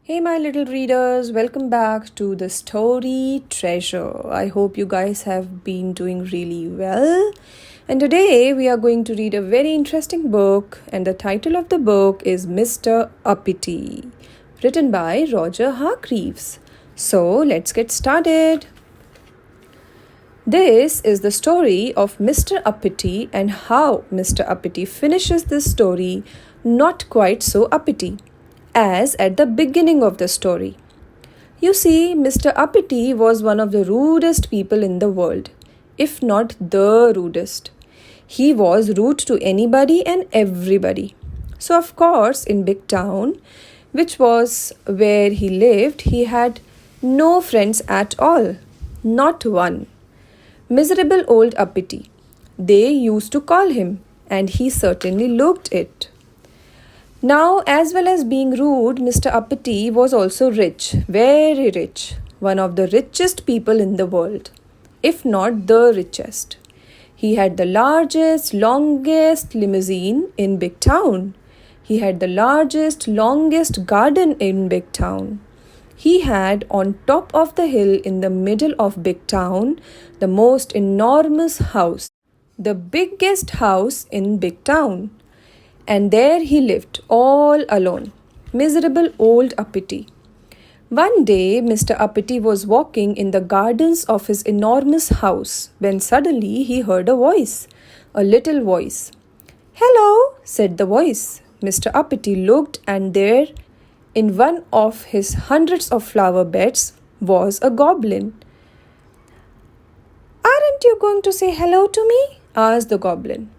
Hey, my little readers, welcome back to the story treasure. I hope you guys have been doing really well. And today we are going to read a very interesting book, and the title of the book is Mr. Uppity, written by Roger Hargreaves. So let's get started. This is the story of Mr. Appity and how Mr. Appity finishes this story not quite so uppity as at the beginning of the story. You see, Mr. Appity was one of the rudest people in the world, if not the rudest. He was rude to anybody and everybody. So, of course, in Big Town, which was where he lived, he had no friends at all. Not one. Miserable old Appity, they used to call him, and he certainly looked it. Now, as well as being rude, Mr. Appity was also rich, very rich, one of the richest people in the world, if not the richest. He had the largest, longest limousine in Big Town. He had the largest, longest garden in Big Town. He had on top of the hill in the middle of Big Town the most enormous house, the biggest house in Big Town. And there he lived all alone, miserable old Appity. One day, Mr. Appity was walking in the gardens of his enormous house when suddenly he heard a voice, a little voice. "Hello," said the voice. Mr. Appity looked, and there, in one of his hundreds of flower beds, was a goblin. "Aren't you going to say hello to me?" asked the goblin.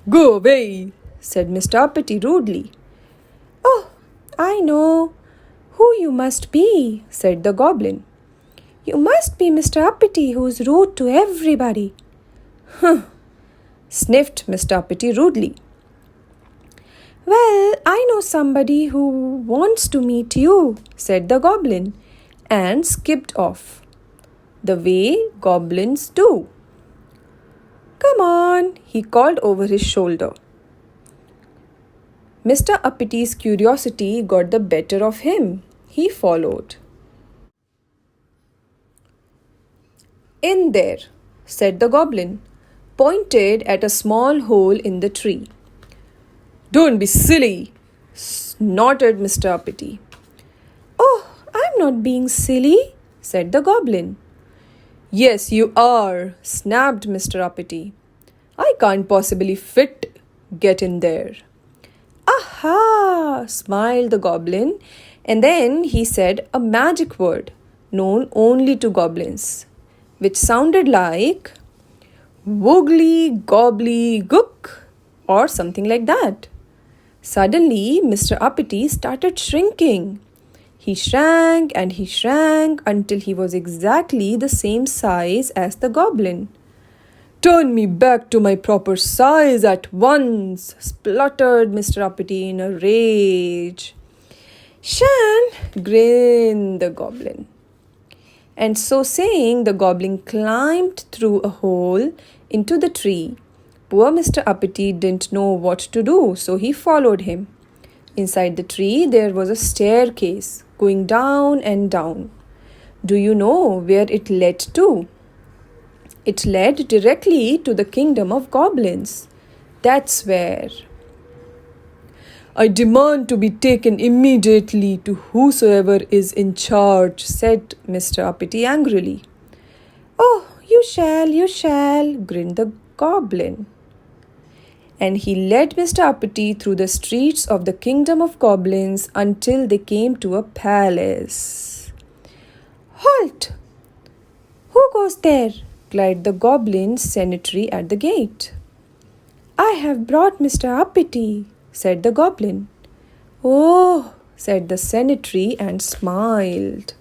"Go away," said Mr. Appity rudely. "Oh, I know who you must be," said the goblin. "You must be Mr. Appity, who's rude to everybody." "Huh," sniffed Mr. Appity rudely. "Well, I know somebody who wants to meet you," said the goblin, and skipped off, the way goblins do. "Come on," he called over his shoulder. Mr. Appity's curiosity got the better of him. He followed. "In there," said the goblin, pointed at a small hole in the tree. "Don't be silly," snorted Mr. Appity. "Oh, I'm not being silly," said the goblin. "Yes, you are," snapped Mr. Appity. "I can't possibly fit. Get in there." "Aha!" smiled the goblin, and then he said a magic word known only to goblins, which sounded like woogly gobbly gook or something like that. Suddenly, Mr. Appity started shrinking. He shrank and he shrank until he was exactly the same size as the goblin. "Turn me back to my proper size at once," spluttered Mr. Appity in a rage. "Shan!" grinned the goblin. And so saying, the goblin climbed through a hole into the tree. Poor Mr. Appity didn't know what to do, so he followed him. Inside the tree, there was a staircase going down and down. Do you know where it led to? It led directly to the kingdom of goblins. That's where. "I demand to be taken immediately to whosoever is in charge," said Mr. Appity angrily. "Oh, you shall," grinned the goblin. And he led Mr. Appity through the streets of the kingdom of goblins until they came to a palace. "Halt! Who goes there?" cried the goblin sentry at the gate. "I have brought Mr. Appity," said the goblin. "Oh," said the sentry and smiled.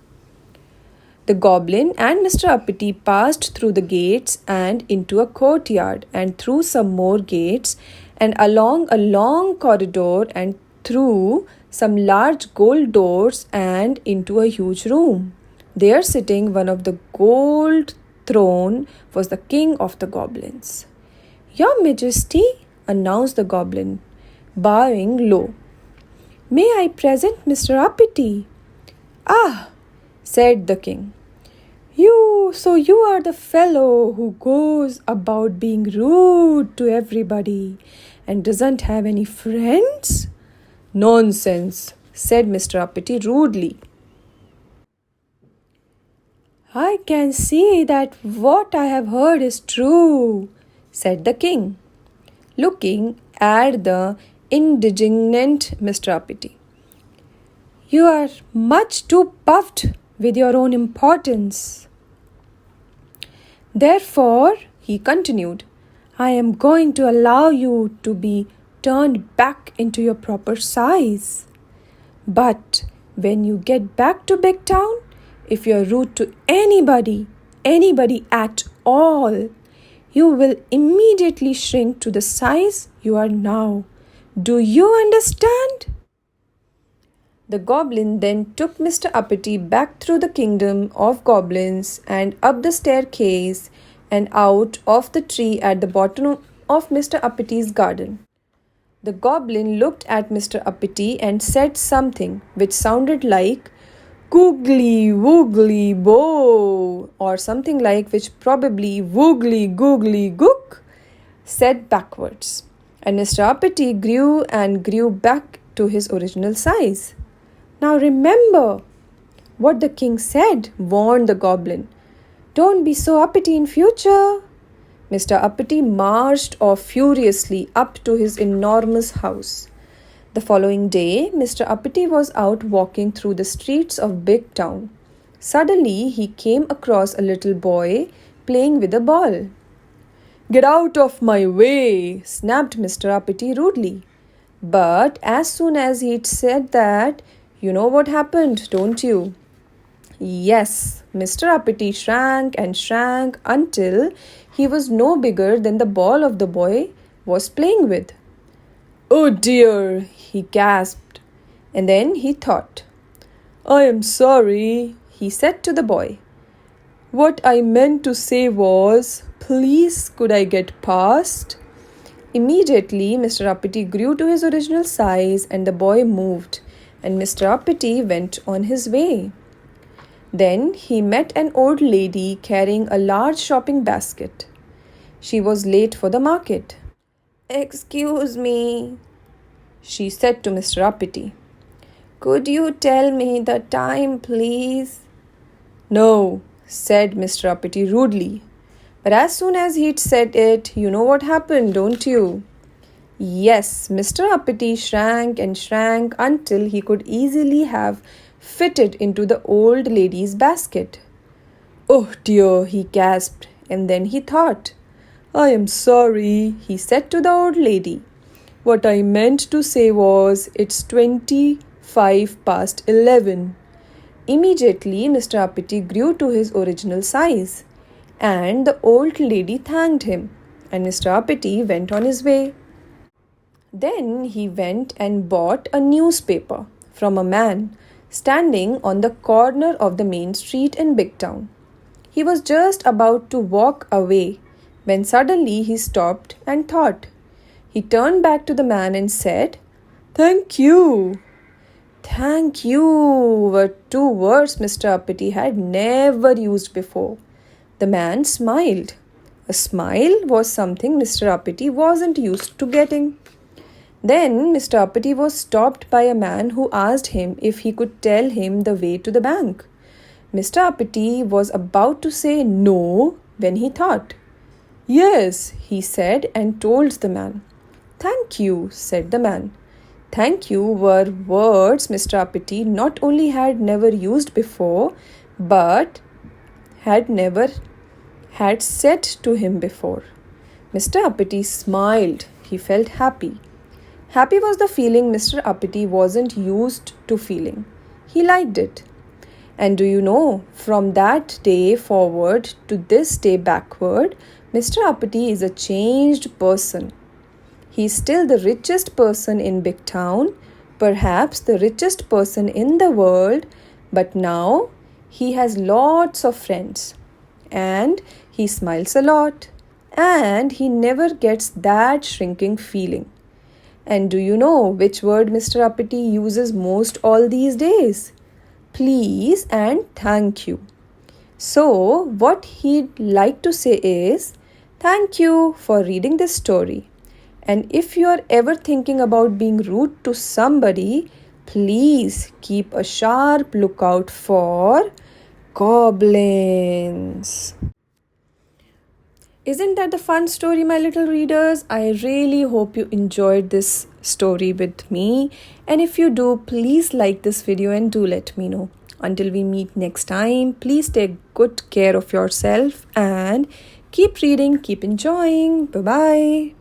The goblin and Mr. Appity passed through the gates and into a courtyard and through some more gates and along a long corridor and through some large gold doors and into a huge room. There, sitting one of the gold throne, was the king of the goblins. "Your Majesty," announced the goblin, bowing low. "May I present Mr. Appity?" Ah, said the king. So you are the fellow who goes about being rude to everybody and doesn't have any friends? Nonsense, said Mr. Uppity rudely. I can see that what I have heard is true, said the king, looking at the indignant Mr. Uppity. You are much too puffed with your own importance. Therefore, he continued, I am going to allow you to be turned back into your proper size. But when you get back to Big Town, if you are rude to anybody at all, you will immediately shrink to the size you are now. Do you understand? The goblin then took Mr. Uppity back through the kingdom of goblins and up the staircase and out of the tree at the bottom of Mr. Uppity's garden. The goblin looked at Mr. Uppity and said something which sounded like googly woogly bo, or something like which probably woogly googly gook said backwards. And Mr. Uppity grew and grew back to his original size. Now remember what the king said, warned the goblin. Don't be so uppity in future. Mr. Uppity marched off furiously up to his enormous house. The following day, Mr. Uppity was out walking through the streets of Big Town. Suddenly, he came across a little boy playing with a ball. Get out of my way, snapped Mr. Uppity rudely. But as soon as he'd said that, you know what happened, don't you? Yes, Mr. Appity shrank and shrank until he was no bigger than the ball of the boy was playing with. Oh dear, he gasped. And then he thought. I am sorry, he said to the boy. What I meant to say was, please could I get past? Immediately, Mr. Uppity grew to his original size and the boy moved, and Mr. Uppity went on his way. Then he met an old lady carrying a large shopping basket. She was late for the market. Excuse me, she said to Mr. Uppity. Could you tell me the time, please? No, said Mr. Uppity rudely. But as soon as he'd said it, you know what happened, don't you? Yes, Mr. Uppity shrank and shrank until he could easily have fitted into the old lady's basket. Oh dear, he gasped, and then he thought. I am sorry, he said to the old lady. What I meant to say was, it's 11:25. Immediately, Mr. Appity grew to his original size, and the old lady thanked him, and Mr. Appity went on his way. Then he went and bought a newspaper from a man standing on the corner of the main street in Big Town. He was just about to walk away when suddenly he stopped and thought. He turned back to the man and said, Thank you. Thank you were two words Mr. Uppity had never used before. The man smiled. A smile was something Mr. Uppity wasn't used to getting. Then Mr. Uppity was stopped by a man who asked him if he could tell him the way to the bank. Mr. Uppity was about to say no when he thought. Yes, he said and told the man. Thank you, said the man. Thank you were words Mr. Uppity not only had never used before, but had never had said to him before. Mr. Uppity smiled. He felt happy. Happy was the feeling Mr. Uppity wasn't used to feeling. He liked it. And do you know, from that day forward to this day backward, Mr. Uppity is a changed person. He is still the richest person in Big Town, perhaps the richest person in the world, but now he has lots of friends. And he smiles a lot. And he never gets that shrinking feeling. And do you know which word Mr. Appity uses most all these days? please, and thank you. So, what he'd like to say is, thank you for reading this story. And if you are ever thinking about being rude to somebody, please keep a sharp lookout for goblins. Isn't that the fun story, my little readers? I really hope you enjoyed this story with me. And if you do, please like this video and do let me know. Until we meet next time, please take good care of yourself and keep reading, keep enjoying. Bye bye.